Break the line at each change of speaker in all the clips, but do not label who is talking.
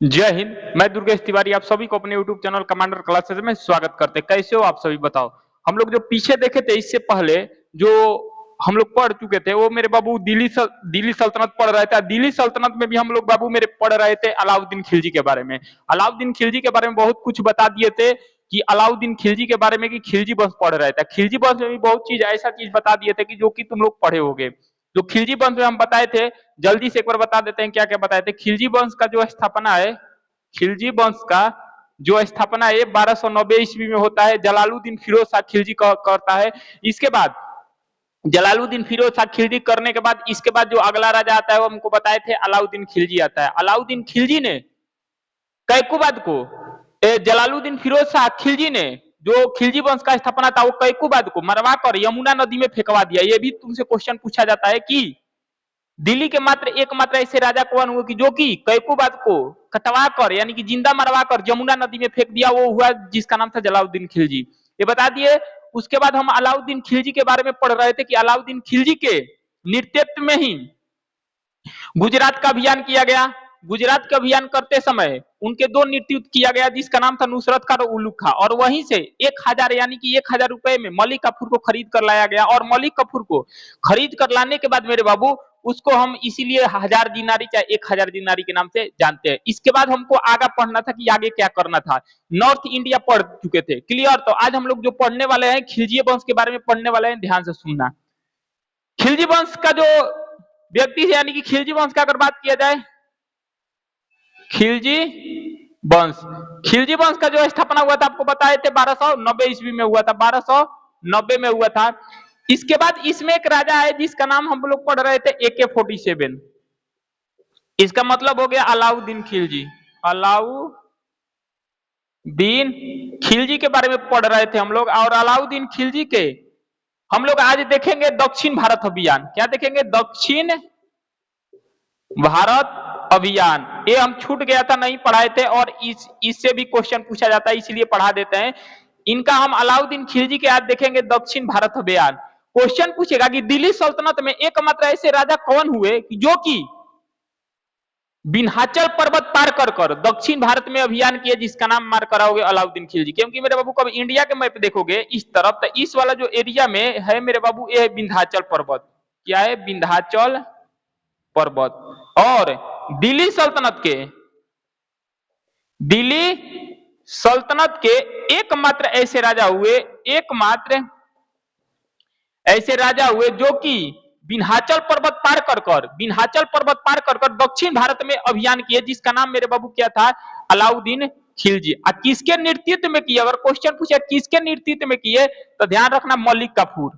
जय हिंद। मैं दुर्गेश तिवारी आप सभी को अपने यूट्यूब चैनल कमांडर क्लासेस में स्वागत करते हैं। कैसे हो आप सभी बताओ। हम लोग जो पीछे देखे थे इससे पहले जो हम लोग पढ़ चुके थे वो मेरे बाबू दिल्ली सल्तनत पढ़ रहे थे। दिल्ली सल्तनत में भी हम लोग बाबू मेरे पढ़ रहे थे अलाउद्दीन खिलजी के बारे में। अलाउद्दीन खिलजी के बारे में बहुत कुछ बता दिए थे कि अलाउद्दीन खिलजी के बारे में कि खिलजी वंश पढ़ रहे थे। खिलजी वंश में भी बहुत चीज ऐसा चीज बता दिए थे कि जो कि तुम लोग पढ़े होगे। जो खिलजी वंश में हम बताए थे जल्दी से एक बार बता देते हैं क्या क्या बताए थे। खिलजी वंश का जो स्थापना है, खिलजी वंश का जो स्थापना है 1290 ईस्वी में होता है। जलालुद्दीन फिरोज शाह खिलजी करता है। इसके बाद जलालुद्दीन फिरोज शाह खिलजी करने के बाद इसके बाद जो अगला राजा आता है वो हमको बताए थे अलाउद्दीन खिलजी आता है। अलाउद्दीन खिलजी ने कैकुबाद को जलालुद्दीन फिरोज शाह खिलजी ने जो खिलजी वंश का स्थापना था वो कैकुबाद को मरवा कर यमुना नदी में फेंकवा दिया। ये भी तुमसे क्वेश्चन पूछा जाता है कि दिल्ली के मात्र एकमात्र ऐसे राजा कौन हुए कि जो कि कैकुबाद को कटवा कर यानी कि जिंदा मरवा कर यमुना नदी में फेंक दिया, वो हुआ जिसका नाम था जलालुद्दीन खिलजी। ये बता दिए। उसके बाद हम अलाउद्दीन खिलजी के बारे में पढ़ रहे थे कि अलाउद्दीन खिलजी के नेतृत्व में ही गुजरात का अभियान किया गया। गुजरात का अभियान करते समय उनके दो नेतृत्व किया गया जिसका नाम था नुसरत खान और उल्लू खां। और वहीं से 1000 यानी कि 1000 रुपए में मलिक कफूर को खरीद कर लाया गया। और मलिक कफूर को खरीद कर लाने के बाद मेरे बाबू उसको हम इसीलिए 1000 दिनारी चाहे 1000 दिनारी के नाम से जानते हैं। इसके बाद हमको आगे पढ़ना था कि आगे क्या करना था। नॉर्थ इंडिया पढ़ चुके थे, क्लियर। तो आज हम लोग जो पढ़ने वाले हैं खिलजी वंश के बारे में पढ़ने वाले हैं, ध्यान से सुनना। खिलजी वंश का जो व्यक्ति है यानी कि खिलजी वंश का अगर बात किया जाए, खिलजी वंश खिलजी वंश का जो स्थापना हुआ था आपको बताए थे 1290 ईस्वी में हुआ था। 1290 में हुआ था। इसके बाद इसमें एक राजा है जिसका नाम हम लोग पढ़ रहे थे AK-47। इसका मतलब हो गया अलाउद्दीन खिलजी। अलाउद्दीन खिलजी के बारे में पढ़ रहे थे हम लोग। और अलाउद्दीन खिलजी के हम लोग आज देखेंगे दक्षिण भारत अभियान। क्या देखेंगे? दक्षिण भारत अभियान। ये हम छूट गया था, नहीं पढ़ाए थे और इससे भी क्वेश्चन पूछा जाता है इसलिए पढ़ा देते हैं। इनका हम अलाउद्दीन खिलजी के आज देखेंगे दक्षिण भारत अभियान। क्वेश्चन पूछेगा कि दिल्ली सल्तनत में एकमात्र ऐसे राजा कौन हुए जो कि विंध्याचल पर्वत पार कर कर दक्षिण भारत में अभियान किए जिसका नाम मार कराओगे अलाउद्दीन खिलजी। क्योंकि मेरे बाबू कब इंडिया के मैप देखोगे इस तरफ तो इस वाला जो एरिया में है मेरे बाबू ये है विंध्याचल पर्वत। क्या है? विंध्याचल पर्वत। और दिल्ली सल्तनत के एकमात्र ऐसे राजा हुए, एकमात्र ऐसे राजा हुए जो कि विंध्याचल पर्वत पार कर कर दक्षिण भारत में अभियान किए जिसका नाम मेरे बाबू क्या था? अलाउद्दीन खिलजी। किसके नेतृत्व में किए? अगर क्वेश्चन पूछे किसके नेतृत्व में किए तो ध्यान रखना मलिक कफूर।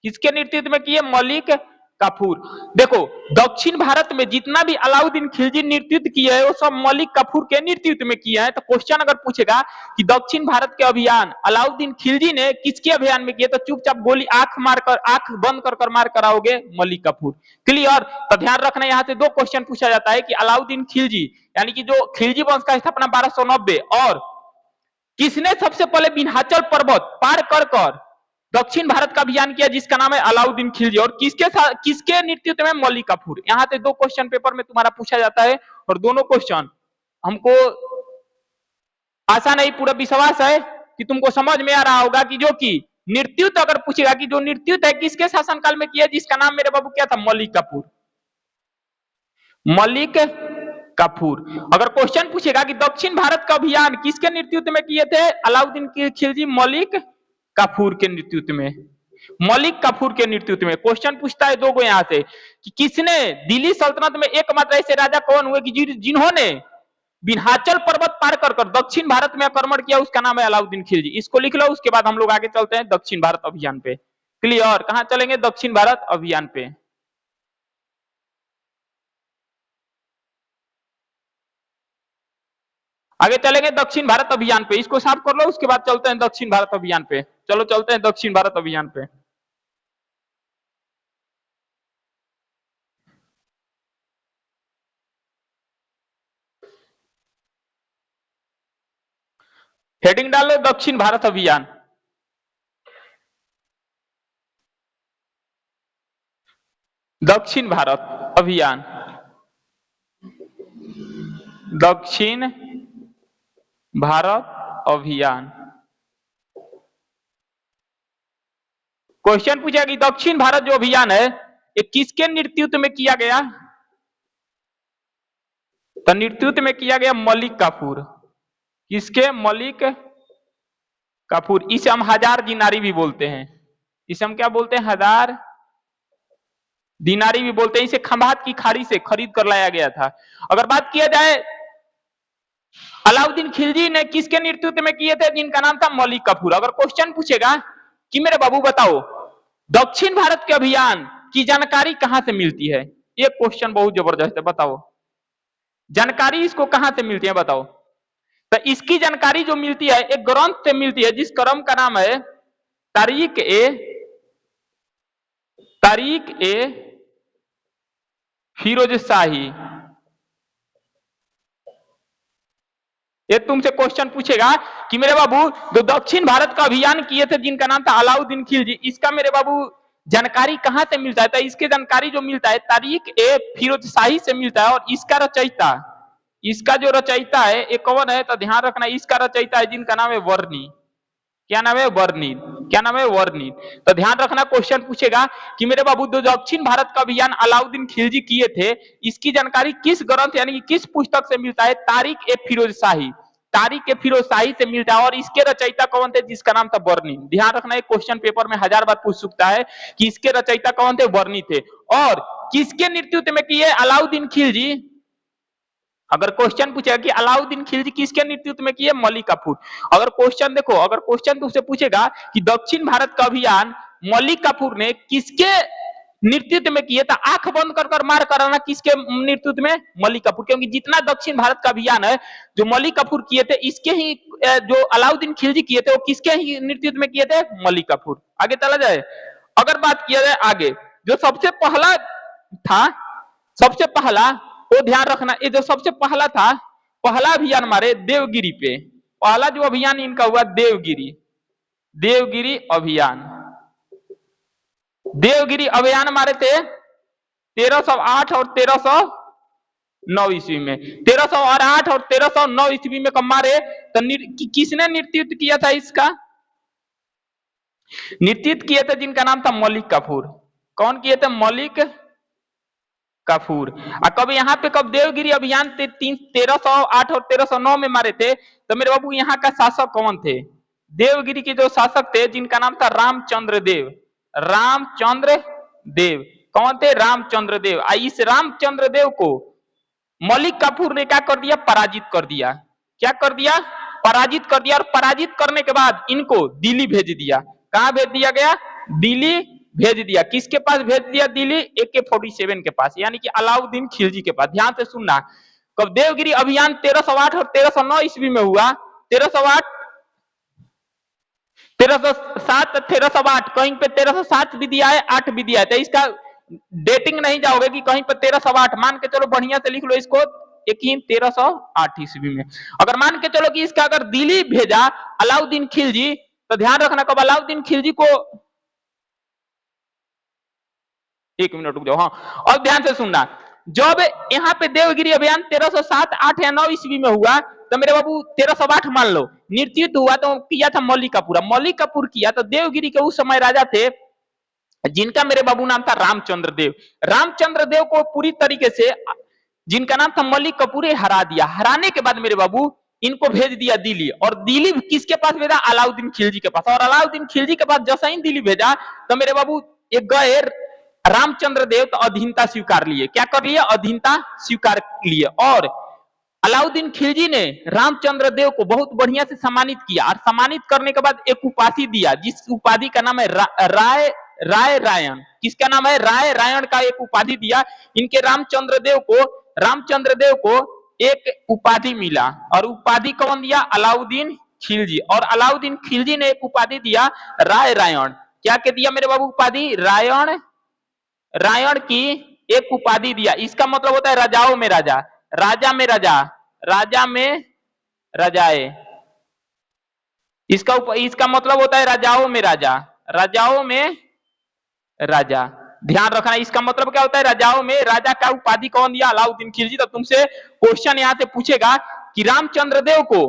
किसके नेतृत्व में किए? मलिक कफूर। देखो दक्षिण भारत में जितना भी अलाउद्दीन खिलजी नेतृत्व किए है वो सब मलिक कफूर के नेतृत्व में किए हैं। तो क्वेश्चन अगर पूछेगा कि दक्षिण भारत के अभियान अलाउद्दीन खिलजी ने किसके अभियान में किए तो चुपचाप गोली आंख बंद कर मार कराओगे मलिक कफूर। क्लियर। तो ध्यान रखना यहाँ से दो क्वेश्चन पूछा जाता है कि अलाउद्दीन खिलजी यानी कि जो खिलजी वंश का स्थापना 1290 और किसने सबसे पहले विंध्याचल पर्वत पार कर कर दक्षिण भारत का अभियान किया जिसका नाम है अलाउद्दीन खिलजी। और किसके नेतृत्व में? मलिक कफूर। यहाँ से दो क्वेश्चन पेपर में तुम्हारा पूछा जाता है और दोनों क्वेश्चन हमको आशा नहीं पूरा विश्वास है कि तुमको समझ में आ रहा होगा कि जो कि नेतृत्व अगर पूछेगा कि जो नेतृत्व है किसके शासनकाल में किया जिसका नाम मेरे बाबू क्या था? मलिक कफूर। मलिक कफूर। अगर क्वेश्चन पूछेगा कि दक्षिण भारत का अभियान किसके नेतृत्व में किए थे? अलाउद्दीन खिलजी मलिक कफूर के नेतृत्व में। मलिक कफूर के नेतृत्व में क्वेश्चन पूछता है दो गो यहां से कि किसने दिल्ली सल्तनत में एकमात्र ऐसे राजा कौन हुए कि जिन्होंने विंध्याचल पर्वत पार कर कर दक्षिण भारत में आक्रमण किया उसका नाम है अलाउद्दीन खिलजी। इसको लिख लो। उसके बाद हम लोग आगे चलते हैं दक्षिण भारत अभियान पे। क्लियर। कहां चलेंगे? दक्षिण भारत अभियान पे। आगे चलेंगे दक्षिण भारत अभियान पे। इसको साफ कर लो उसके बाद चलते हैं दक्षिण भारत अभियान पे। चलो चलते हैं दक्षिण भारत अभियान पे। हेडिंग डाल लो दक्षिण भारत अभियान। दक्षिण भारत अभियान। दक्षिण भारत अभियान। क्वेश्चन पूछा कि दक्षिण भारत जो अभियान है ये किसके नेतृत्व में किया गया? तो नेतृत्व में किया गया मलिक काफूर। किसके? मलिक काफूर। इसे हम हजार दिनारी भी बोलते हैं। इसे हम क्या बोलते हैं? हजार दिनारी भी बोलते हैं। इसे खंभात की खाड़ी से खरीद कर लाया गया था। अगर बात किया जाए अलाउद्दीन खिलजी ने किसके नेतृत्व में किए थे? जिनका नाम था मलिक काफूर। अगर क्वेश्चन पूछेगा कि मेरे बाबू बताओ दक्षिण भारत के अभियान की जानकारी कहां से मिलती है? ये क्वेश्चन बहुत जबरदस्त है। बताओ जानकारी इसको कहां से मिलती है? बताओ। तो इसकी जानकारी जो मिलती है एक ग्रंथ से मिलती है जिस ग्रंथ का नाम है तारीख ए फिरोज शाही। ये तुमसे क्वेश्चन पूछेगा कि मेरे बाबू जो दक्षिण भारत का अभियान किए थे जिनका नाम था अलाउद्दीन खिलजी, इसका मेरे बाबू जानकारी कहां से मिलता है? तो इसके जानकारी जो मिलता है तारीख ए फिरोज शाही से मिलता है। और इसका जो रचयिता है ये कौन है? तो ध्यान रखना इसका रचयिता है जिनका नाम है वर्णी। क्या नाम है? वर्णित। क्या नाम है? वर्णित। तो ध्यान रखना क्वेश्चन पूछेगा कि मेरे बाबू जो दक्षिण भारत का अभियान अलाउद्दीन खिलजी किए थे इसकी जानकारी किस ग्रंथ यानी कि किस पुस्तक से मिलता है? तारीख ए फिरोज शाही। तारीख ए फिरोज शाही से मिलता है। और इसके रचयिता कौन थे? जिसका नाम था वर्णित। ध्यान रखना एक क्वेश्चन पेपर में 1000 बार पूछ सकता है कि इसके रचयिता कौन थे? वर्णित थे। और किसके नेतृत्व में किए अलाउद्दीन खिलजी? अगर क्वेश्चन पूछेगा कि अलाउद्दीन खिलजी किसके नेतृत्व में किए? मलिक काफूर। अगर क्वेश्चन देखो, अगर क्वेश्चन तुमसे पूछेगा कि दक्षिण भारत का अभियान मलिक काफूर ने किसके नेतृत्व में किए, तो आंख बंद कर मार कराना किसके नेतृत्व में? मलिक काफूर। क्योंकि जितना दक्षिण भारत का अभियान है जो मलिक काफूर किए थे इसके ही जो अलाउद्दीन खिलजी किए थे वो किसके ही नेतृत्व में किए थे? मलिक काफूर। आगे चला जाए। अगर बात किया जाए आगे जो सबसे पहला था, सबसे पहला वो ध्यान रखना ये जो सबसे पहला था, पहला अभियान हमारे देवगिरी पे, पहला जो अभियान इनका हुआ देवगिरी अभियान। देवगिरी अभियान हमारे थे 1308 और 1309 ईस्वी में। 1308 और 1309 ईस्वी में कब मारे? तो किसने नेतृत्व किया था इसका? नेतृत्व किए थे जिनका नाम था मलिक काफूर। कौन किए थे? मलिक काफूर। और कब यहाँ पे कब देवगिरी अभियान 1308 और 1309 में मारे थे? तो मेरे बाबू यहाँ का शासक कौन थे? देवगिरी के जो शासक थे जिनका नाम था रामचंद्र देव। रामचंद्र देव कौन थे? रामचंद्र देव। इस रामचंद्र देव को मलिक काफूर ने क्या कर दिया? पराजित कर दिया। क्या कर दिया? पराजित कर दिया। और पराजित करने के बाद इनको दिल्ली भेज दिया। कहां भेज दिया गया? दिल्ली भेज दिया। किसके पास भेज दिया? दिल्ली AK-47 के पास, यानी कि अलाउद्दीन खिलजी के पास। ध्यान से सुनना, कब देवगिरी अभियान 1308 और 1309 ईस्वी में हुआ। 1308 1307 1308, कहीं पे 1307 भी दिया है, 8 भी दिया है। तो इसका डेटिंग नहीं जाओगे कि कहीं पे 1308, मान के चलो बढ़िया से लिख लो इसको, एक ही 1308 ईस्वी में। अगर मान के चलो कि इसका अगर दिल्ली भेजा अलाउद्दीन खिलजी, तो ध्यान रखना कब अलाउद्दीन खिलजी को, एक मिनट रुक जाओ। हाँ, और ध्यान से सुनना, जब यहाँ पे देवगिरी अभियान 1307, 8 या 9 ईस्वी में हुआ, तो मेरे बाबू 1308 मान लो नेतृत्व हुआ तो किया था मलिक काफूर। मलिक काफूर किया तो देवगिरी के उस समय राजा थे जिनका मेरे बाबू नाम था रामचंद्र देव। रामचंद्र देव को पूरी तरीके से जिनका नाम था मलिक काफूर हरा दिया। हराने के बाद मेरे बाबू इनको भेज दिया दिल्ली। और दिल्ली किसके पास भेजा? अलाउद्दीन खिलजी के पास। और अलाउद्दीन खिलजी के पास जैसा ही दिल्ली भेजा तो मेरे बाबू एक गए रामचंद्र देव तो अधीनता स्वीकार लिए। क्या कर लिए? अधीनता स्वीकार लिए। और अलाउद्दीन खिलजी ने रामचंद्र देव को बहुत बढ़िया से सम्मानित किया। और सम्मानित करने के बाद एक उपाधि दिया जिस उपाधि का नाम है राय रायण। किसका नाम है? राय रायण का एक उपाधि दिया। इनके रामचंद्र देव को एक उपाधि मिला। और उपाधि कौन दिया? अलाउद्दीन खिलजी। और अलाउद्दीन खिलजी ने एक उपाधि दिया राय रायण। क्या के दिया मेरे बाबू? उपाधि रायण की एक उपाधि दिया। इसका मतलब होता है राजाओं में राजा, राजा में राजा, राजा में राजाए। इसका मतलब होता है राजाओं में राजा, राजाओं में राजा। ध्यान रखना, इसका मतलब क्या होता है, राजाओं में राजा का उपाधि कौन दिया, अलाउद्दीन खिलजी। तो तुमसे क्वेश्चन यहाँ से पूछेगा कि रामचंद्र देव को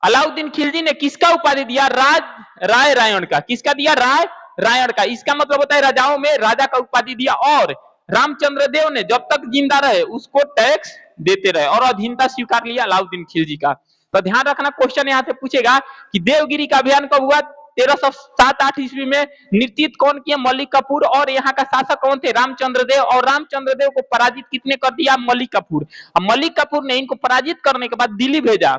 अलाउद्दीन खिलजी ने किसका उपाधि दिया, राय रायण का। किसका दिया, राय रायण का। इसका मतलब होता है राजाओं में राजा का उपाधि दिया, और रामचंद्र देव ने जब तक जिंदा रहे उसको टैक्स देते रहे और अधीनता स्वीकार लिया अलाउद्दीन खिलजी का। तो ध्यान रखना, क्वेश्चन यहाँ से पूछेगा कि देवगिरी का अभियान कब हुआ, 1307-8 ईस्वी में। नेतृत्व कौन किया, मलिक काफूर। और यहाँ का शासक कौन थे, रामचंद्र देव। और रामचंद्र देव को पराजित कितने कर दिया, मलिक काफूर। मलिक काफूर ने इनको पराजित करने के बाद दिल्ली भेजा,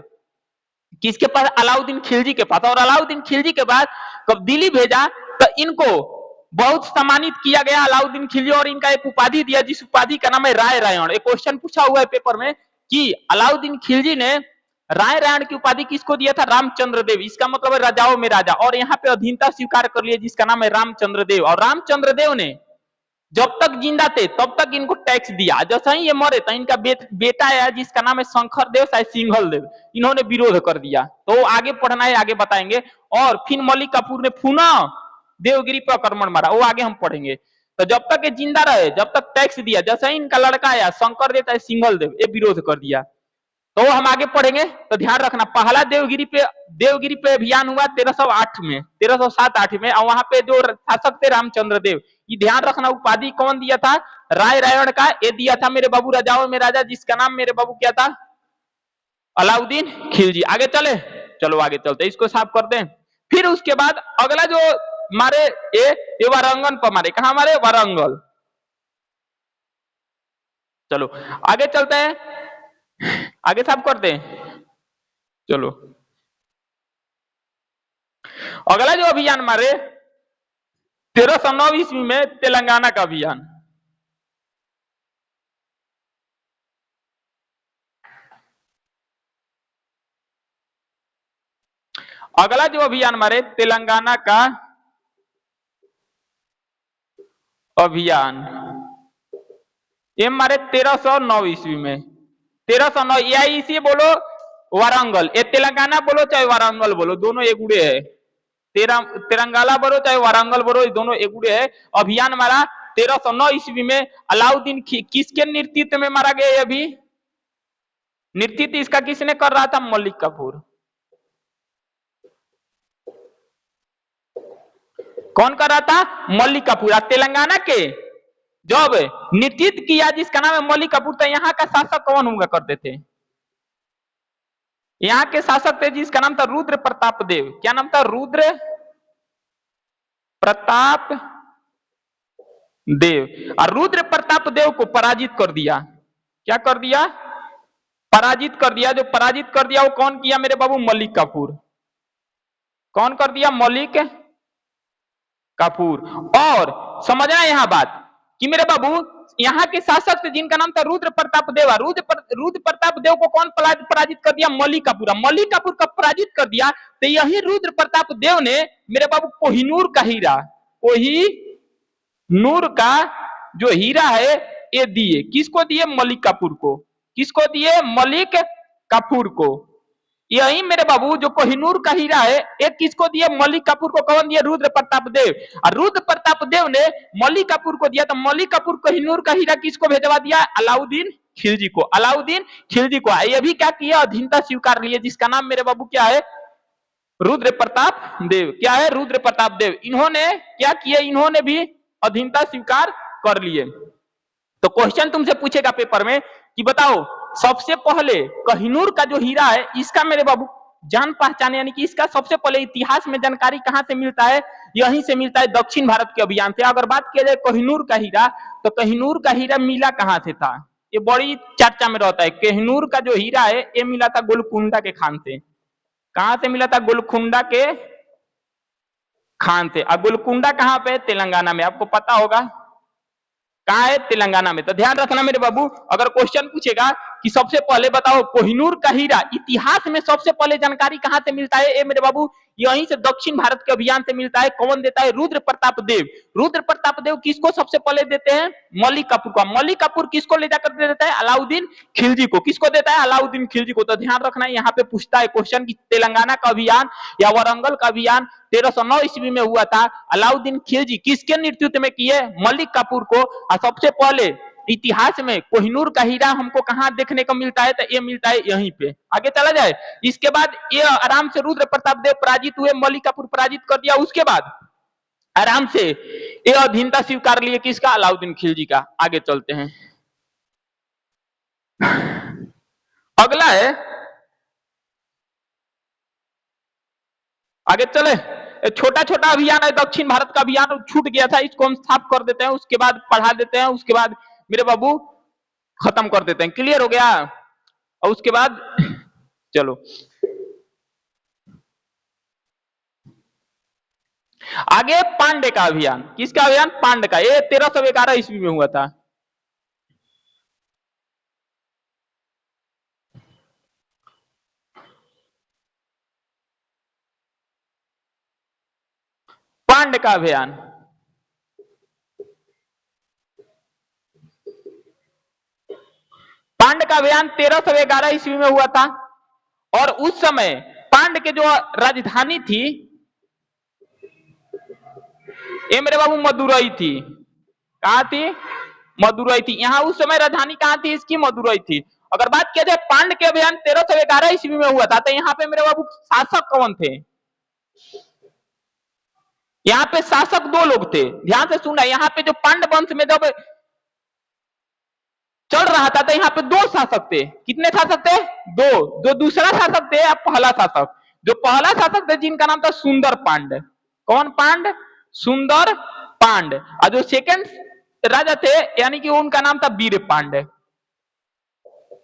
किसके पास, अलाउद्दीन खिलजी के पास। और अलाउद्दीन खिलजी के बाद कब दिल्ली भेजा तो इनको बहुत सम्मानित किया गया अलाउद्दीन खिलजी, और इनका एक उपाधि दिया जिस उपाधि का नाम है राय रायण। एक क्वेश्चन पूछा हुआ है पेपर में कि अलाउद्दीन खिलजी ने राय रायण की उपाधि किसको दिया था, रामचंद्र देव। इसका मतलब है राजाओं में राजा, और यहाँ पे अधीनता स्वीकार कर लिया जिसका नाम है रामचंद्र देव। और रामचंद्र देव ने जब तक जिंदा थे तब तक इनको टैक्स दिया, जैसे ही ये मरे तो इनका बेटा है जिसका नाम है शंकर देव शायद सिंघल देव, इन्होंने विरोध कर दिया। तो आगे पढ़ना है, आगे बताएंगे। और फिर मलिक काफूर ने पुनः देवगिरी पर आक्रमण मारा, वो आगे हम पढ़ेंगे। तो जब तक ये जिंदा रहे, जब तक टैक्स दिया, जैसे ही इनका लड़का आया शंकर देव या सिंघल देव, ये विरोध कर दिया। तो हम आगे पढ़ेंगे। तो ध्यान रखना, पहला देवगिरी पे अभियान हुआ 1308 में, 1307-8 में, और वहां पे जो शासक थे रामचंद्र देव। ये ध्यान रखना, उपाधि कौन दिया था, राय रायण का। ये दिया था मेरे बाबू राजाओं में राजा, जिसका नाम मेरे बाबू क्या था, अलाउद्दीन खिलजी। आगे चले, चलो आगे चलते, इसको साफ करते हैं। फिर उसके बाद अगला जो मारे ये वारंगल पर मारे, कहा मारे, वारंगल। चलो आगे चलते हैं, आगे साफ करते हैं। चलो अगला जो अभियान मारे 1309 ईस्वी में, तेलंगाना का अभियान। अगला जो अभियान मारे तेलंगाना का अभियान, ये मारे 1309 ईस्वी में। 1309, या इसे बोलो वारंगल, ये तेलंगाना बोलो चाहे वारंगल बोलो, दोनों एक उड़े है। तेलंगाना बोलो चाहे वारंगल बोलो, दोनों एक उड़े है। अभियान मारा 1309 ईस्वी में। अलाउद्दीन किसके नेतृत्व में मारा गया, अभी नेतृत्व इसका किसने कर रहा था, मलिक काफूर। कौन कर रहा था, मलिक काफूर। तेलंगाना के जब नेतृत्व किया जिसका नाम है मलिक काफूर, तो यहाँ का शासक कौन हुआ करते थे, यहाँ के शासक थे जिसका नाम था रुद्र प्रताप देव। क्या नाम था, रुद्र प्रताप देव। और रुद्र प्रताप देव को पराजित कर दिया। क्या कर दिया, पराजित कर दिया। जो पराजित कर दिया वो कौन किया मेरे बाबू, मलिक काफूर। कौन कर दिया, मलिक काफूर। और समझना यहाँ बात कि मेरे बाबू यहाँ के शासक थे जिनका नाम था रुद्र प्रताप देव। रुद्र प्रताप देव को कौन पराजित कर दिया, मलिक काफूर। मलिक काफूर का पराजित कर दिया तो यही रुद्र प्रताप देव ने मेरे बाबू कोहिनूर का हीरा, कोहिनूर का जो हीरा है ये दिए, किसको दिए, मलिक काफूर को। किसको दिए, मलिक काफूर को। यही मेरे बाबू जो कोहिनूर का हीरा है एक किसको दिया, मलिक काफूर को। कौन दिया, रुद्र प्रताप देव। और रुद्र प्रताप देव ने मलिक काफूर को दिया, तो मलिक काफूर कोहिनूर का हीरा किसको भेजवा दिया, अलाउद्दीन खिलजी को। अलाउद्दीन खिलजी को ये भी क्या किया, अधीनता स्वीकार लिए, जिसका नाम मेरे बाबू क्या है, रुद्र प्रताप देव। क्या है, रुद्र प्रताप देव। इन्होंने क्या किया, इन्होंने भी अधीनता स्वीकार कर लिए। तो क्वेश्चन तुमसे पूछेगा पेपर में कि बताओ सबसे पहले कोहिनूर का जो हीरा है इसका मेरे बाबू जान पहचान, यानी कि इसका सबसे पहले इतिहास में जानकारी कहां से मिलता है, यहीं से मिलता है, दक्षिण भारत के अभियान से। अगर बात किया जाए कोहिनूर का हीरा, तो कोहिनूर का हीरा मिला कहां से था, ये बड़ी चर्चा में रहता है। कोहिनूर का जो हीरा है ये मिला था गोलकुंडा के खान से। कहां से मिला था, गोलकुंडा के खान से। और गोलकुंडा कहां पे, तेलंगाना में, आपको पता होगा कहां है, तेलंगाना में। तो ध्यान रखना मेरे बाबू, अगर क्वेश्चन पूछेगा कि सबसे पहले बताओ कोहिनूर का हीरा इतिहास में सबसे पहले जानकारी कहां से मिलता है? ए मेरे बाबू यहीं से दक्षिण भारत के अभियान से मिलता है। कौन देता है? रुद्र प्रताप देव। रुद्र प्रताप देव किसको सबसे पहले देते हैं? मलिक काफूर को। मलिक काफूर किसको ले जाकर दे देता है? अलाउद्दीन खिलजी को। किसको देता है? अलाउद्दीन खिलजी को। तो ध्यान रखना है, यहाँ पे पूछता है क्वेश्चन की तेलंगाना का अभियान या वारंगल का अभियान 1309 ईस्वी में हुआ था। अलाउद्दीन खिलजी किसके नेतृत्व में किए? मलिक काफूर को। और सबसे पहले इतिहास में कोहिनूर का हीरा हमको कहां देखने को मिलता है? तो ये मिलता है यहीं पे। आगे चला जाए, इसके बाद ये आराम से रुद्र प्रताप देव पराजित हुए, मलिक काफूर पराजित कर दिया। उसके बाद आराम से ये अधीनता स्वीकार लिए किसका? अलाउद्दीन खिलजी का। आगे चलते हैं, अगला है, आगे चले। छोटा छोटा अभियान है, दक्षिण भारत का अभियान छूट गया था, इसको हम साफ कर देते हैं, उसके बाद पढ़ा देते हैं, उसके बाद मेरे बाबू खत्म कर देते हैं। क्लियर हो गया? और उसके बाद चलो आगे, पांडे का अभियान। किसका अभियान? पांडे का। ये 1311 ईस्वी में हुआ था। पांडे का अभियान पांड का अभियान 1311 ईस्वी में हुआ था। और उस समय पांड के जो राजधानी थी, ये मेरे बाबू मदुरई थी। कहां थी? मदुरई थी। यहां उस समय राजधानी कहां थी इसकी? मदुरई थी। अगर बात किया जाए पांड के अभियान 1311 ईस्वी में हुआ था, तो यहाँ पे मेरे बाबू शासक कौन थे? यहाँ पे शासक दो लोग थे, ध्यान से सुनना। यहाँ पे जो पांड वंश में जब चल रहा था, तो यहाँ पे दो शासक थे। कितने शासक थे? दो। जो दूसरा शासक थे या पहला शासक? जो पहला शासक थे जिनका नाम था सुंदर पांड। कौन पांड? सुंदर पांड। और जो सेकंड राजा थे, यानी कि उनका नाम था वीर पांड।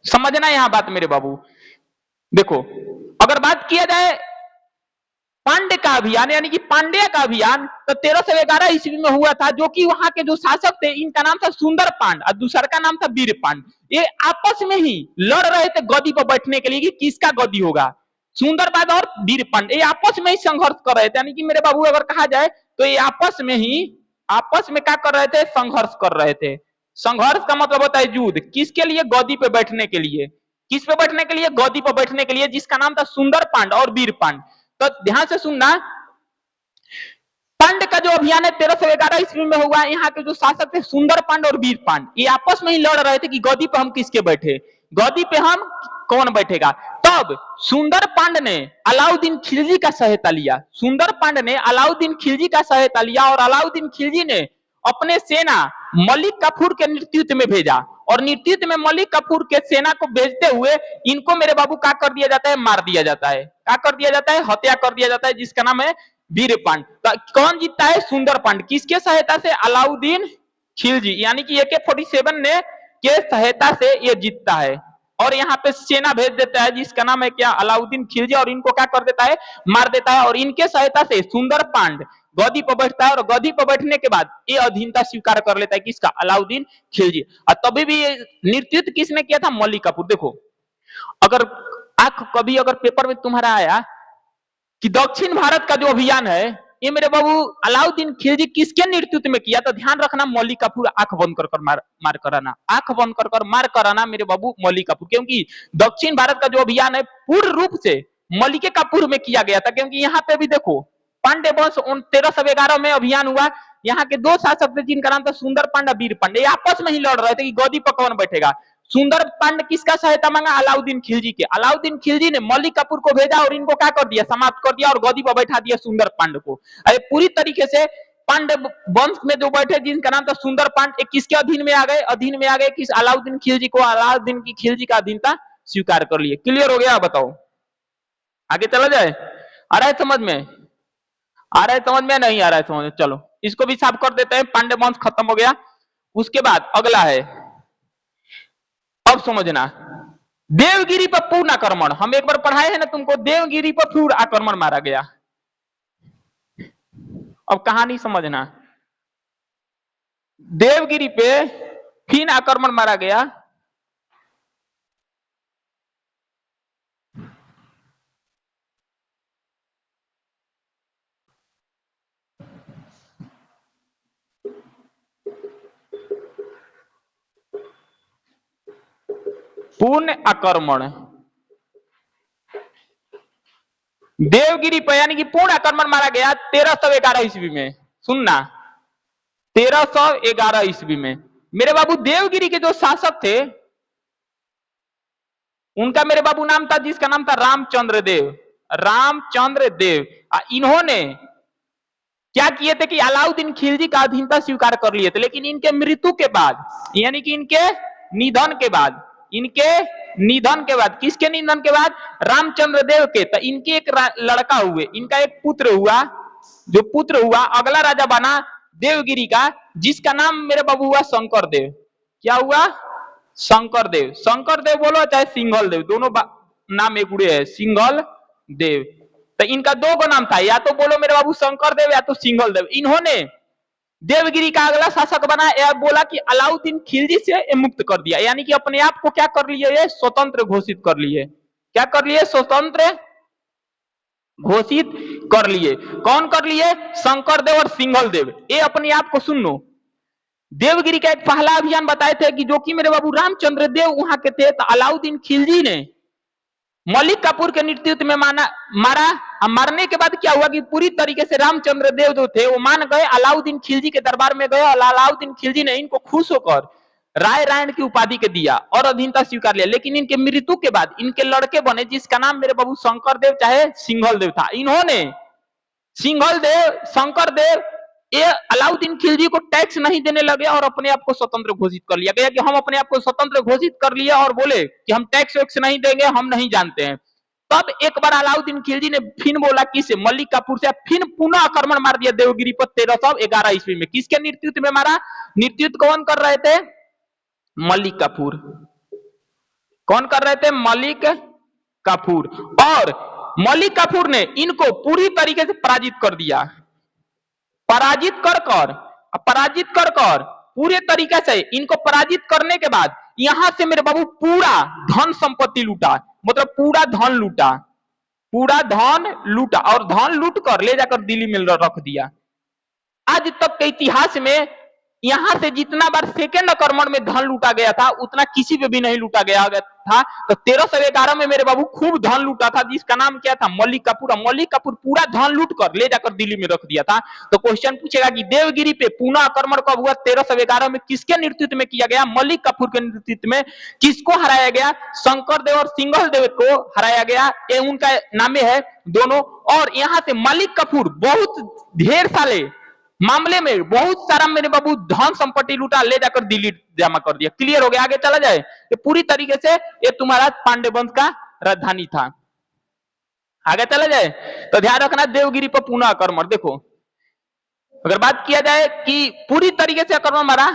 समझना यहां बात मेरे बाबू। देखो, अगर बात किया जाए पांड्य का अभियान, यानी कि पांड्य का अभियान, तो 1311 ईस्वी में हुआ था। जो कि वहां के जो शासक थे, इनका नाम था सुंदर पांड और दूसरा का नाम था वीर पांड। ये आपस में ही लड़ रहे थे गद्दी पर बैठने के लिए कि किसका गद्दी होगा। सुंदर पांड और वीर पांड ये आपस में ही संघर्ष कर रहे थे। यानी कि मेरे बाबू अगर कहा जाए तो ये आपस में क्या कर रहे थे? संघर्ष कर रहे थे। संघर्ष का मतलब होता है युद्ध। किसके लिए? गद्दी पे बैठने के लिए। किस पे बैठने के लिए? गद्दी पर बैठने के लिए, जिसका नाम था सुंदर पांड और वीर पांड। तो ध्यान से सुनना, पांड का जो अभियान है 1311 ईस्वी में हुआ। यहाँ के जो शासक थे सुंदर पांड और वीर पांड, ये आपस में ही लड़ रहे थे कि गद्दी पे हम किसके बैठे, गद्दी पे हम कौन बैठेगा। तब सुंदर पांड ने अलाउद्दीन खिलजी का सहायता लिया। सुंदर पांड ने अलाउद्दीन खिलजी का सहायता लिया और अलाउद्दीन खिलजी ने अपने सेना मलिक काफूर के नेतृत्व में भेजा। और नेतृत्व में मलिक काफूर के सेना को भेजते हुए इनको मेरे बाबू क्या कर दिया जाता है? मार दिया जाता है। क्या कर दिया जाता है? हत्या कर दिया जाता है, जिसका नाम है वीर पांड। तो कौन जीतता है? सुंदर पांड। किसके सहायता से? अलाउद्दीन खिलजी, यानी कि AK-47 ने के सहायता से ये जीतता है। और यहाँ पे सेना भेज देता है, जिसका नाम है क्या? अलाउद्दीन खिलजी। और इनको क्या कर देता है? मार देता है। और इनके सहायता से सुंदर पांड गद्दी पर बैठता है। और गद्दी पर बैठने के बाद ये अधीनता स्वीकार कर लेता है। किसका? अलाउद्दीन खिलजी। और तभी भी नेतृत्व किसने किया था? मलिक काफूर। देखो, अगर कभी अगर पेपर में तुम्हारा आया कि दक्षिण भारत का जो अभियान है, ये मेरे बाबू अलाउद्दीन खिलजी किसके नेतृत्व में किया, तो ध्यान रखना मलिक काफूर। आंख बंद कर कर मार कराना, आंख बंद कर कर मार कराना मेरे बाबू मलिक काफूर। क्योंकि दक्षिण भारत का जो अभियान है पूर्ण रूप से मलिक काफूर में किया गया था। क्योंकि यहाँ पे भी देखो, पांडे वंश 1311 में अभियान हुआ। यहाँ के दो शासक थे जिनका नाम था सुंदर पांड और वीर पांड। ये आपस में ही लड़ रहे थे कि गद्दी पर कौन बैठेगा। सुंदर पांड किसका सहायता मांगा? अलाउद्दीन खिलजी के। अलाउद्दीन खिलजी ने मलिक काफूर को भेजा और इनको क्या कर दिया? समाप्त कर दिया और गद्दी पर बैठा दिया सुंदर पांड को। अरे पूरी तरीके से पांडे वंश में जो बैठे, जिनका नाम था सुंदर पांड, किसके अधीन में आ गए? अधीन में आ गए किस? अलाउद्दीन खिलजी को। अलाउद्दीन की खिलजी का अधीनता स्वीकार कर लिए। क्लियर हो गया? बताओ, आगे चला जाए। आ रहा है समझ में? आ रहा है समझ में? नहीं आ रहा है समझ में? चलो इसको भी साफ कर देते हैं। पांडे वंश खत्म हो गया। उसके बाद अगला है, अब समझना, देवगिरी पर पूर्ण आक्रमण। हम एक बार पढ़ाए हैं ना तुमको, देवगिरी पर पूर्ण आक्रमण मारा गया। अब कहानी समझना, देवगिरी पे फिर आक्रमण मारा गया। पूर्ण आक्रमण देवगिरी पर, यानी कि पूर्ण आक्रमण मारा गया 1311 ईस्वी में। सुनना, 1311 ईस्वी में मेरे बाबू देवगिरी के जो शासक थे उनका मेरे बाबू नाम था, जिसका नाम था रामचंद्र देव। रामचंद्र देव इन्होंने क्या किए थे कि अलाउद्दीन खिलजी का अधीनता स्वीकार कर लिए थे, लेकिन इनके मृत्यु के बाद, यानी कि इनके निधन के बाद, किसके निधन के बाद? रामचंद्र देव के। तो इनके एक लड़का हुए, इनका एक पुत्र हुआ, जो पुत्र हुआ अगला राजा बना देवगिरी का, जिसका नाम मेरे बाबू हुआ शंकर देव। क्या हुआ? शंकर देव। शंकर देव बोलो चाहे सिंघल देव, दोनों नाम एक उड़े है, सिंघल देव। तो इनका दो गो नाम था, या तो बोलो मेरे बाबू शंकर देव या तो सिंघल देव। इन्होंने देवगिरी का अगला शासक बना, यह बोला कि अलाउद्दीन खिलजी से मुक्त कर दिया, यानी कि अपने आप को क्या कर लिए? ये स्वतंत्र घोषित कर लिए। क्या कर लिए? स्वतंत्र घोषित कर लिए। कौन कर लिए? शंकर देव और सिंघल देव। ये अपने आप को सुन लो, देवगिरी का एक पहला अभियान बताए थे कि जो कि मेरे बाबू रामचंद्र देव वहां के थे, तो अलाउद्दीन खिलजी ने मलिक काफूर के नेतृत्व में मारा। मारने के बाद क्या हुआ कि पूरी तरीके से रामचंद्र देव जो थे वो मान गए, अलाउद्दीन खिलजी के दरबार में गए, और अलाउद्दीन खिलजी ने इनको खुश होकर राय रायण की उपाधि के दिया और अधीनता स्वीकार लिया। लेकिन इनके मृत्यु के बाद इनके लड़के बने, जिसका नाम मेरे बाबू शंकर देव चाहे सिंघल देव था। इन्होंने सिंघल देव, शंकर देव, ये अलाउद्दीन खिलजी को टैक्स नहीं देने लगे और अपने आप को स्वतंत्र घोषित कर लिया गया कि हम अपने आप को स्वतंत्र घोषित कर लिया और बोले कि हम टैक्स वैक्स नहीं देंगे, हम नहीं जानते हैं। तब एक बार अलाउद्दीन खिलजी ने फिर बोला किसे? मलिक काफूर से, फिर पुनः आक्रमण मार दिया देवगिरी पर 1311 ईस्वी में। किसके नेतृत्व में मारा? नेतृत्व कौन कर रहे थे? मलिक काफूर। कौन कर रहे थे? मलिक काफूर। और मलिक काफूर ने इनको पूरी तरीके से पराजित कर दिया। पराजित कर कर पूरे तरीके से इनको पराजित करने के बाद यहां से मेरे बाबू पूरा धन संपत्ति लूटा, मतलब पूरा धन लूटा और धन लूट कर ले जाकर दिल्ली में रख दिया। आज तक के इतिहास में यहां से जितना बार सेकेंड आक्रमण में धन लूटा गया था उतना किसी पे भी नहीं लूटा गया था। तो 1311 में मेरे बाबू खूब धन लूटा था, जिसका नाम क्या था? मलिक काफूर। मलिक काफूर पूरा धन लूट कर ले जाकर दिल्ली में रख दिया था। तो क्वेश्चन पूछेगा कि देवगिरी पे पुनः आक्रमण कब हुआ? 1311 में। किसके नेतृत्व में किया गया? मलिक काफूर के नेतृत्व में। किसको हराया गया? शंकर देव और सिंघल देव को हराया गया। ये उनका नामे है दोनों। और यहां से मलिक काफूर बहुत ढेर साले मामले में बहुत सारा मेरे बाबू धन संपत्ति लूटा, ले जाकर दिल्ली जमा कर दिया। क्लियर हो गया? आगे चला जाए। ये पूरी तरीके से ये तुम्हारा पांडे वंश का राजधानी था। आगे चला जाए तो ध्यान रखना, देवगिरी पर पुनः आक्रमण। देखो, अगर बात किया जाए कि पूरी तरीके से आक्रमण मारा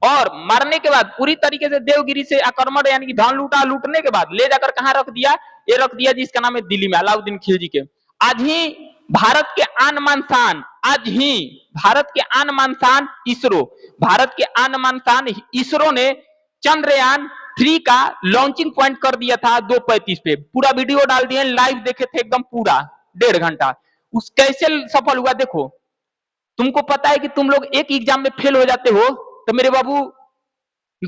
और मारने के बाद पूरी तरीके से देवगिरी से आक्रमण यानी कि धन लूटा, लूटने के बाद ले जाकर कहां रख दिया? ये रख दिया जिसका नाम है दिल्ली में, अलाउद्दीन खिलजी के। आज ही भारत के आन मान शान, आज ही भारत के आन मान शान इसरो, भारत के आन मान शान इसरो ने चंद्रयान 3 का लॉन्चिंग पॉइंट कर दिया था 2:35 पे। पूरा वीडियो डाल दिए, लाइव देखे थे एकदम पूरा 1.5 घंटा। उस कैसे सफल हुआ देखो। तुमको पता है कि तुम लोग एक एग्जाम में फेल हो जाते हो तो मेरे बाबू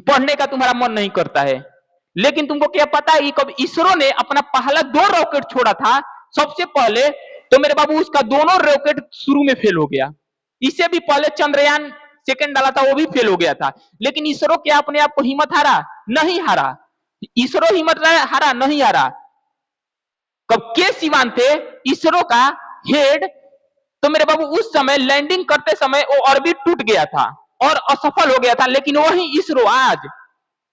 पढ़ने का तुम्हारा मन नहीं करता है, लेकिन तुमको क्या पता है कि कब इसरो ने अपना पहला 2 रॉकेट छोड़ा था सबसे पहले, तो मेरे बाबू उसका दोनों रॉकेट शुरू में फेल हो गया। इससे भी पहले चंद्रयान सेकंड डाला था, वो भी फेल हो गया था। लेकिन इसरो क्या अपने आप को हिम्मत हारा? नहीं हारा। इसरो हिम्मत हारा नहीं हारा। कब के सिवान थे इसरो का हेड, तो मेरे बाबू उस समय लैंडिंग करते समय वो ऑर्बिट टूट गया था और असफल हो गया था। लेकिन वही इसरो आज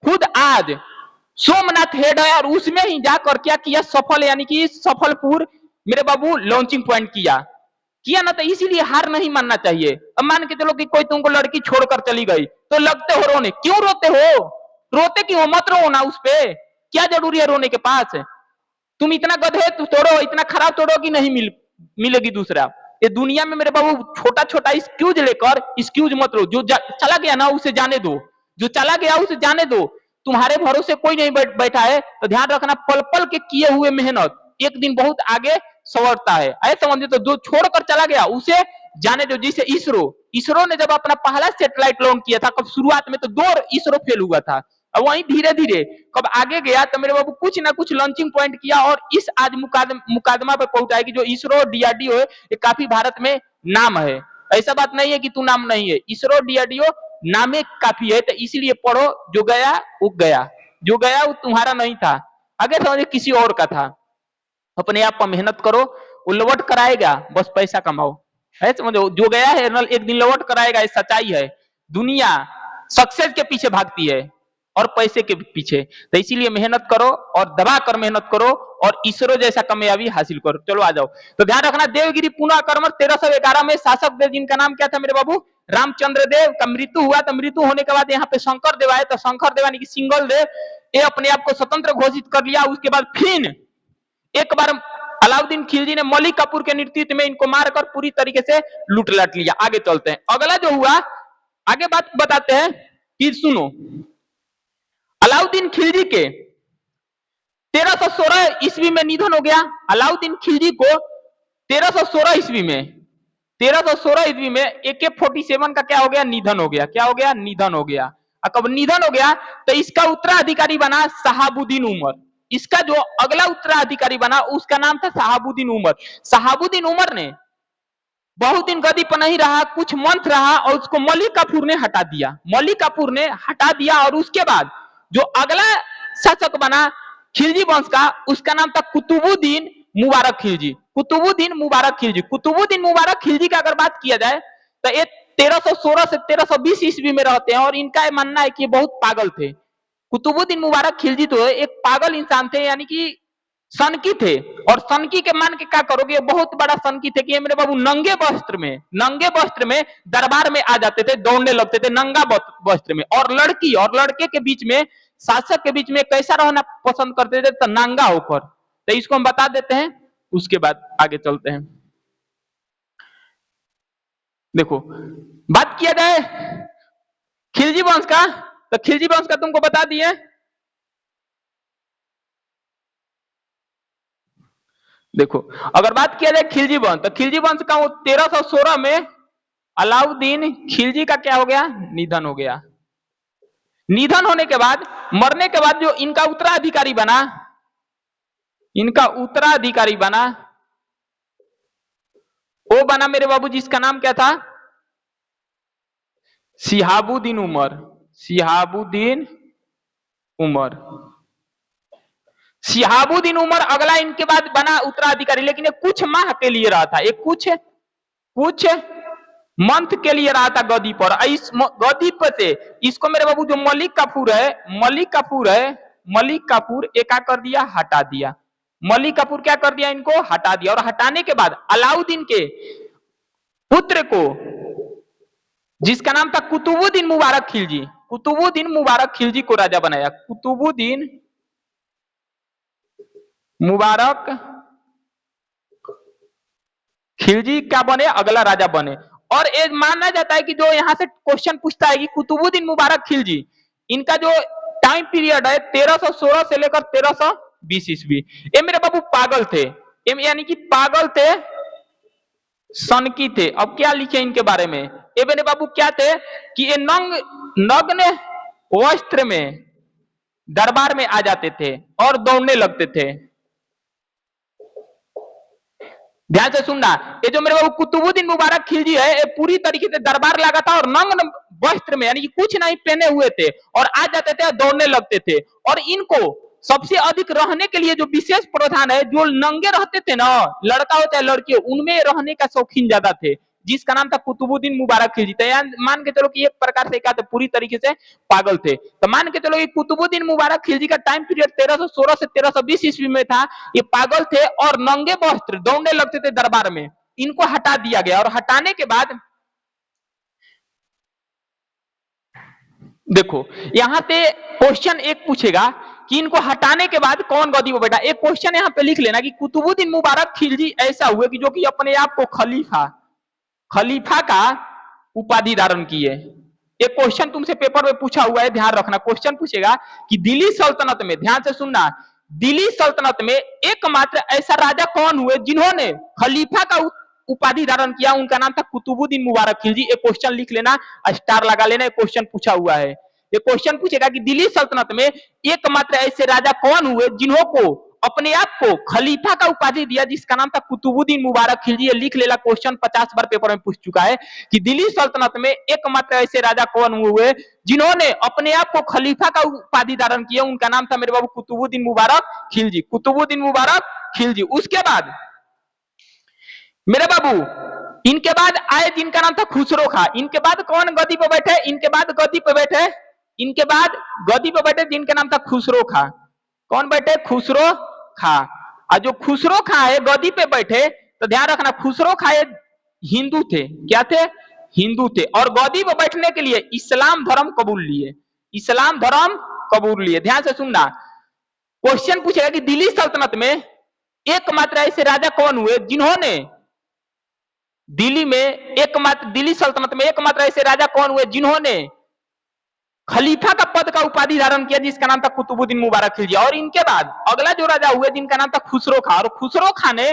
खुद आज सोमनाथ हेड है और उसमें ही जाकर क्या किया? सफल, यानी कि सफलपुर मेरे बाबू लॉन्चिंग पॉइंट किया ना। तो इसीलिए हार नहीं मानना चाहिए। अब मान के चलो कि कोई तुमको लड़की छोड़कर चली गई तो लगते हो रोने। क्यों रोते हो? रोते क्यों? मत रो ना उस पे, क्या जरूरी है रोने के पास? तुम इतना गधे तोड़ो, इतना खराब तोड़ो कि नहीं मिलेगी दूसरा। ये दुनिया में मेरे बाबू छोटा छोटा एक्सक्यूज लेकर एक्सक्यूज मत लो। जो चला गया ना उसे जाने दो, जो चला गया उसे जाने दो। तुम्हारे भरोसे कोई नहीं बैठा है, तो ध्यान रखना पल पल के किए हुए मेहनत एक दिन बहुत आगे संवरता है। ऐसे समझे। तो जो छोड़कर चला गया उसे जाने दो। जैसे इसरो ने जब अपना पहला सैटेलाइट लॉन्च किया था, कब शुरुआत में तो 2 इसरो फेल हुआ था, और वहीं धीरे धीरे कब आगे गया तो मेरे बाबू कुछ ना कुछ लॉन्चिंग पॉइंट किया और इस आज मुकादमा पे पहुंचा है कि जो इसरो डीआरडीओ है ये काफी भारत में नाम है। ऐसा बात नहीं है कि तू नाम नहीं है, इसरो डीआरडीओ नामे काफी है। तो इसीलिए पढ़ो, जो गया वो गया, जो गया वो तुम्हारा नहीं था, आगे समझे किसी और का था। अपने आप पर मेहनत करो, वो लौट कर आएगा, बस पैसा कमाओ, है समझो। जो गया है एक दिन लौट कर आएगा, ये सच्चाई है। दुनिया सक्सेस के पीछे भागती है और पैसे के पीछे, तो इसीलिए मेहनत करो और दबा कर मेहनत करो और इसरो जैसा कामयाबी हासिल करो। चलो आ जाओ। तो ध्यान रखना, देवगिरी पुनः आक्रमण 1311 में शासक देव जिनका नाम क्या था मेरे बाबू, रामचंद्र देव का मृत्यु हुआ। तो मृत्यु होने के बाद यहाँ पे शंकर देव आए, तो शंकर देव यानी कि सिंगल देव, ये अपने आप को स्वतंत्र घोषित कर लिया। उसके बाद फिर एक बार अलाउद्दीन खिलजी ने मलिक काफूर के नेतृत्व में इनको मारकर पूरी तरीके से लूट लाट लिया। आगे चलते हैं, अगला जो हुआ, आगे बात बताते हैं कि सुनो, अलाउद्दीन खिलजी के 1316 ईस्वी में निधन हो गया। अलाउद्दीन खिलजी को 1316 ईस्वी में, 1316 ईस्वी में AK-47 का क्या हो गया, निधन हो गया। क्या हो गया, निधन हो गया। कब निधन हो गया तो इसका उत्तराधिकारी बना शहाबुद्दीन उमर। इसका जो अगला उत्तराधिकारी बना उसका नाम था शहाबुद्दीन उमर। शहाबुद्दीन उमर ने बहुत दिन गद्दी पर नहीं रहा, कुछ मंथ रहा और उसको मलिक काफूर ने हटा दिया। मलिक काफूर ने हटा दिया और उसके बाद जो अगला शासक बना खिलजी वंश का, उसका नाम था कुतुबुद्दीन मुबारक खिलजी। कुतुबुद्दीन मुबारक खिलजी, कुतुबुद्दीन मुबारक खिलजी की अगर बात किया जाए तो ये 1316 से 1320 ईस्वी में रहते हैं और इनका मानना है कि ये बहुत पागल थे। कुतुबुद्दीन मुबारक खिलजी तो एक पागल इंसान थे, यानी कि सनकी थे। और सनकी के मान के क्या करोगे, बहुत बड़ा सनकी थे कि मेरे बाबू नंगे वस्त्र में दरबार में आ जाते थे, दौड़ने लगते थे नंगा वस्त्र में। और लड़की और लड़के के बीच में, शासक के बीच में कैसा रहना पसंद करते थे, तो नंगा होकर। तो इसको हम बता देते हैं, उसके बाद आगे चलते हैं। देखो, बात किया जाए खिलजी वंश का, तो खिलजी वंश का तुमको बता दिए। देखो, अगर बात किया जाए खिलजी वंश, तो खिलजी वंश का वो 1316 में अलाउद्दीन खिलजी का क्या हो गया, निधन हो गया। निधन होने के बाद, मरने के बाद जो इनका उत्तराधिकारी बना, वो बना मेरे बाबू जिसका नाम क्या था, शिहाबुद्दीन उमर। शिहाबुद्दीन उमर अगला इनके बाद बना उत्तराधिकारी, लेकिन ये कुछ माह के लिए रहा था, एक कुछ मंथ के लिए रहा था गद्दी पर। इस गद्दी पर से इसको मेरे बाबू जो मलिक काफूर एक क्या कर दिया, हटा दिया। मलिक काफूर क्या कर दिया, इनको हटा दिया। और हटाने के बाद अलाउद्दीन के पुत्र को, जिसका नाम था कुतुबुद्दीन मुबारक खिलजी को राजा बनाया। कुतुबुद्दीन मुबारक खिलजी क्या बने, अगला राजा बने। और ये माना जाता है कि जो यहां से क्वेश्चन पूछता है कि कुतुबुद्दीन मुबारक खिलजी, इनका जो टाइम पीरियड है 1316 से लेकर 1320 ईस्वी, ये मेरे बाबू पागल थे, यानी कि पागल थे, सनकी थे। अब क्या लिखे इनके बारे में, ये मेरे बाबू क्या थे कि ये नग्न वस्त्र में दरबार में आ जाते थे और दौड़ने लगते थे। ध्यान से सुनना, ये जो मेरे बाबू कुतुबुद्दीन मुबारक खिलजी है, ये पूरी तरीके से दरबार लगा था और नग्न वस्त्र में, यानी कि कुछ नहीं पहने हुए थे और आ जाते थे और दौड़ने लगते थे। और इनको सबसे अधिक रहने के लिए जो विशेष प्रावधान है, जो नंगे रहते थे ना, लड़का हो चाहे लड़की हो, उनमें रहने का शौकीन ज्यादा थे, जिसका नाम था कुतुबुद्दीन मुबारक खिलजी। तो मान के चलो कि एक प्रकार से क्या थे, पूरी तरीके से पागल थे। तो मान के चलो कि कुतुबुद्दीन मुबारक खिलजी का टाइम पीरियड 1316 से 1320 ईस्वी में था। ये पागल थे और नंगे वस्त्र दौड़ने लगते थे दरबार में, इनको हटा दिया गया। और हटाने के बाद देखो, यहां पे क्वेश्चन एक पूछेगा कि इनको हटाने के बाद कौन गद्दी पर बैठा। एक क्वेश्चन यहां पे लिख लेना कि कुतुबुद्दीन मुबारक खिलजी ऐसा हुए कि जो कि अपने आप को खलीफा का उपाधि धारण किए। एक क्वेश्चन तुमसे पेपर में पूछा हुआ है, ध्यान रखना। क्वेश्चन पूछेगा कि दिल्ली सल्तनत में, ध्यान से सुनना, दिल्ली सल्तनत में एकमात्र ऐसा राजा कौन हुए जिन्होंने खलीफा का उपाधि धारण किया, उनका नाम था कुतुबुद्दीन मुबारक खिलजी। एक क्वेश्चन लिख लेना, स्टार लगा लेना, एक क्वेश्चन पूछा हुआ है। ये क्वेश्चन पूछेगा कि दिल्ली सल्तनत में एकमात्र ऐसे राजा कौन हुए जिन्हों को अपने आप को खलीफा का उपाधि दिया, जिसका नाम था कुतुबुद्दीन मुबारक खिलजी। ये लिख लेला, क्वेश्चन 50 बार पेपर में पूछ चुका है कि दिल्ली सल्तनत में एकमात्र ऐसे राजा कौन हुए जिन्होंने अपने आप को खलीफा का उपाधि धारण किया। उनका नाम था मेरे बाबू कुतुबुद्दीन मुबारक खिलजी, कुतुबुद्दीन मुबारक खिलजी। उसके बाद मेरे बाबू इनके बाद आए जिनका नाम था खुसरो खा। इनके बाद कौन गद्दी पे बैठे? इनके बाद गद्दी पे बैठे, इनके बाद गद्दी पे बैठे जिनका नाम था खुसरो खा। कौन बैठे? खुसरो खा। और जो खुसरो खा है गद्दी पे बैठे, तो ध्यान रखना खुसरो खा ये हिंदू थे। क्या थे? हिंदू थे। और गद्दी पे बैठने के लिए इस्लाम धर्म कबूल लिए, इस्लाम धर्म कबूल लिए। ध्यान से सुनना, क्वेश्चन पूछेगा कि दिल्ली सल्तनत में एकमात्र ऐसे राजा कौन हुए जिन्होंने दिल्ली सल्तनत में एकमात्र ऐसे राजा कौन हुए जिन्होंने खलीफा का पद का उपाधि धारण किया, जिसका नाम था कुतुबुद्दीन मुबारक खिलजी। और इनके बाद अगला जो राजा हुए जिनका नाम था खुसरो खा। और खुसरो खा ने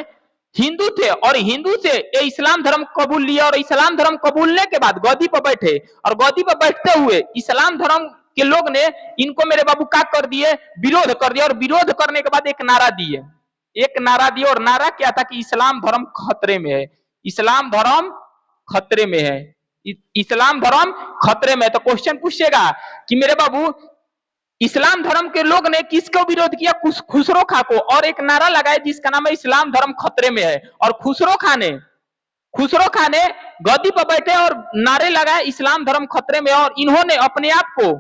हिंदू थे और हिंदू से ये इस्लाम धर्म कबूल लिया। और इस्लाम धर्म कबूलने के बाद गद्दी पर बैठे, और गद्दी पर बैठते हुए इस्लाम धर्म के लोग ने इनको मेरे बाबू क्या कर दिए? विरोध कर दिया। और विरोध करने के बाद एक नारा दिए, एक नारा दिए। और नारा क्या था कि इस्लाम धर्म खतरे में है, इस्लाम धर्म खतरे में है, इस्लाम धर्म खतरे में है। तो क्वेश्चन पूछेगा कि मेरे बाबू इस्लाम धर्म के लोग ने किसको विरोध किया? खुसरो खा को। और एक नारा लगाया जिसका नाम है इस्लाम धर्म खतरे में है। और खुसरो खा ने गद्दी पर बैठे और नारे लगाए इस्लाम धर्म खतरे में। और इन्होंने अपने आप को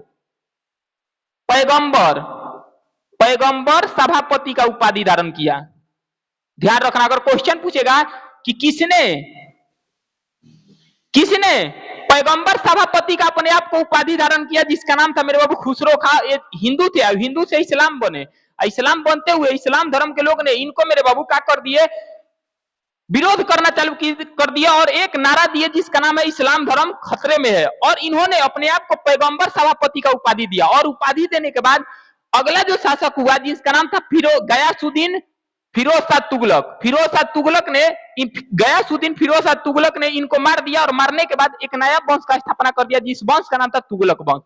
पैगंबर सभापति का उपाधि धारण किया। ध्यान रखना, अगर क्वेश्चन पूछेगा कि किसने पैगंबर सभापति का अपने आप को उपाधि धारण किया, जिसका नाम था मेरे बाबू खुसरो खा। ये हिंदू थे, हिंदू से इस्लाम बने। इस्लाम बनते हुए इस्लाम धर्म के लोग ने इनको मेरे बाबू क्या कर दिए? विरोध करना चालू कर दिया। और एक नारा दिए जिसका नाम है इस्लाम धर्म खतरे में है। और इन्होंने अपने आप को पैगंबर सभापति का उपाधि दिया। और उपाधि देने के बाद अगला जो शासक हुआ जिसका नाम था गयासुद्दीन फिरोज शाह तुगलक ने इनको मार दिया। और मारने के बाद एक नया वंश का स्थापना कर दिया, जिस वंश का नाम था तुगलक वंश।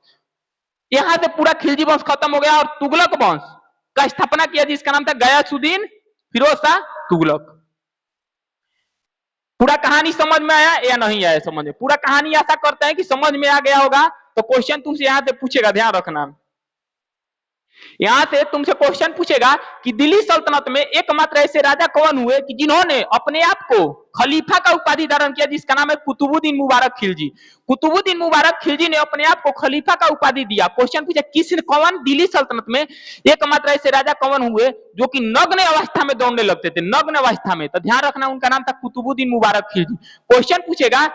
यहां से पूरा खिलजी वंश खत्म हो गया और तुगलक वंश का स्थापना किया जिसका नाम था गयासुद्दीन फिरोज शाह तुगलक। पूरा कहानी समझ में आया या नहीं आया? समझ में पूरा कहानी ऐसा करते हैं कि समझ में आ गया होगा। तो क्वेश्चन तुमसे यहां से पूछेगा, ध्यान रखना, यहां से तुमसे क्वेश्चन पूछेगा कि दिल्ली सल्तनत में एकमात्र ऐसे राजा कौन हुए कि जिन्होंने अपने आप को खलीफा का उपाधि धारण किया, जिसका नाम है कुतुबुद्दीन मुबारक खिलजी। कुतुबुद्दीन मुबारक खिलजी ने अपने आप को खलीफा का उपाधि दिया। क्वेश्चन पूछा कौन दिल्ली सल्तनत में एकमात्र ऐसे राजा कौन हुए जो कि नग्न अवस्था में दौड़ने लगते थे, नग्न अवस्था में? तो ध्यान रखना, उनका नाम था कुतुबुद्दीन मुबारक खिलजी। क्वेश्चन पूछेगा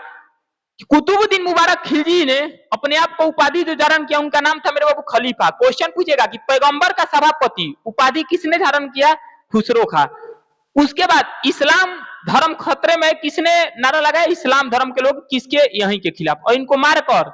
कुतुबुद्दीन मुबारक खिलजी ने अपने आप को उपाधि जो धारण किया उनका नाम था मेरे बाबू खलीफा। क्वेश्चन पूछेगा कि पैगंबर का सभापति उपाधि किसने धारण किया? खुसरो खा। उसके बाद इस्लाम धर्म खतरे में किसने नारा लगाया? इस्लाम धर्म के लोग। किसके? यहीं के खिलाफ। और इनको मारकर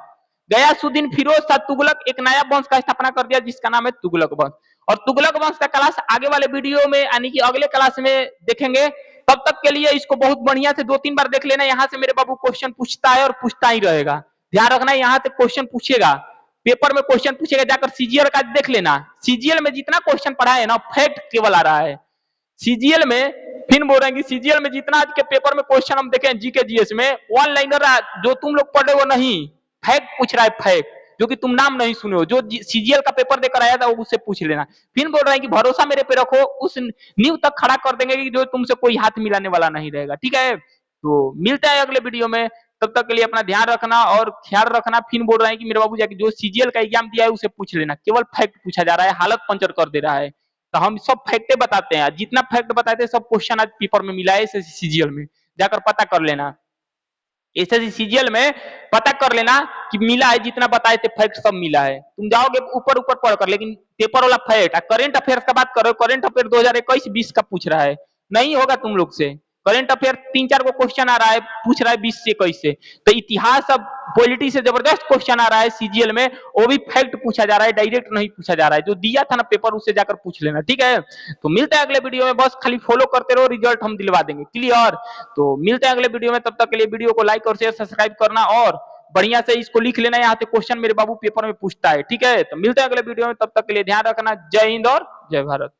गयासुद्दीन फिरोज शाह तुगलक एक नया वंश का स्थापना कर दिया जिसका नाम है तुगलक वंश। और तुगलक वंश का क्लास आगे वाले वीडियो में यानी कि अगले क्लास में देखेंगे। तब तक के लिए इसको बहुत बढ़िया से 2-3 बार देख लेना। यहाँ से मेरे बाबू क्वेश्चन पूछता है और पूछता ही रहेगा। ध्यान रखना, यहाँ से क्वेश्चन पूछेगा, पेपर में क्वेश्चन पूछेगा। जाकर सीजीएल का देख लेना। सीजीएल में जितना क्वेश्चन पढ़ा है ना, फैक्ट केवल आ रहा है सीजीएल में। फिर बोल रहे हैं कि सीजीएल में जितना आज के पेपर में क्वेश्चन हम देखें जीके जीएस में, वन लाइनर जो तुम लोग पढ़े वो नहीं, फैक्ट पूछ रहा है, फैक्ट जो कि तुम नाम नहीं सुने हो। जो सीजीएल का पेपर देकर आया था वो उससे पूछ लेना। फिर बोल रहे हैं कि भरोसा मेरे पे रखो, उस नींव तक खड़ा कर देंगे कि जो तुमसे कोई हाथ मिलाने वाला नहीं रहेगा। ठीक है, तो मिलता है अगले वीडियो में। तब तक के लिए अपना ध्यान रखना और ख्याल रखना। फिर बोल रहे हैं कि मेरे बाबू जाके जो सीजीएल का एग्जाम दिया है उसे पूछ लेना। केवल फैक्ट पूछा जा रहा है, हालत पंचर कर दे रहा है। तो हम सब फैक्टे बताते हैं, जितना फैक्ट बताते हैं सब क्वेश्चन आज पेपर में मिला है सीजीएल में, जाकर पता कर लेना। एसएससी सीजीएल में पता कर लेना कि मिला है, जितना बताए थे फैक्ट सब मिला है। तुम जाओगे ऊपर ऊपर पढ़कर, लेकिन पेपर वाला फैक्ट। करंट अफेयर्स का बात करो, करंट अफेयर 2021-20 का पूछ रहा है, नहीं होगा तुम लोग से। करंट अफेयर 3-4 को क्वेश्चन आ रहा है, पूछ रहा है 20 से 21 से। तो इतिहास अब पॉलिटी से जबरदस्त क्वेश्चन आ रहा है सीजीएल में, वो भी फैक्ट पूछा जा रहा है, डायरेक्ट नहीं पूछा जा रहा है। जो दिया था ना पेपर उससे जाकर पूछ लेना। ठीक है, तो मिलता है अगले वीडियो में। बस खाली फॉलो करते रहो, रिजल्ट हम दिलवा देंगे। क्लियर? तो मिलते हैं अगले वीडियो में। तब तक के लिए वीडियो को लाइक और शेयर सब्सक्राइब करना और बढ़िया से इसको लिख लेना, यहाँ से क्वेश्चन मेरे बाबू पेपर में पूछता है। ठीक है, तो मिलते हैं अगले वीडियो में, तब तक के लिए ध्यान रखना। जय हिंद और जय भारत।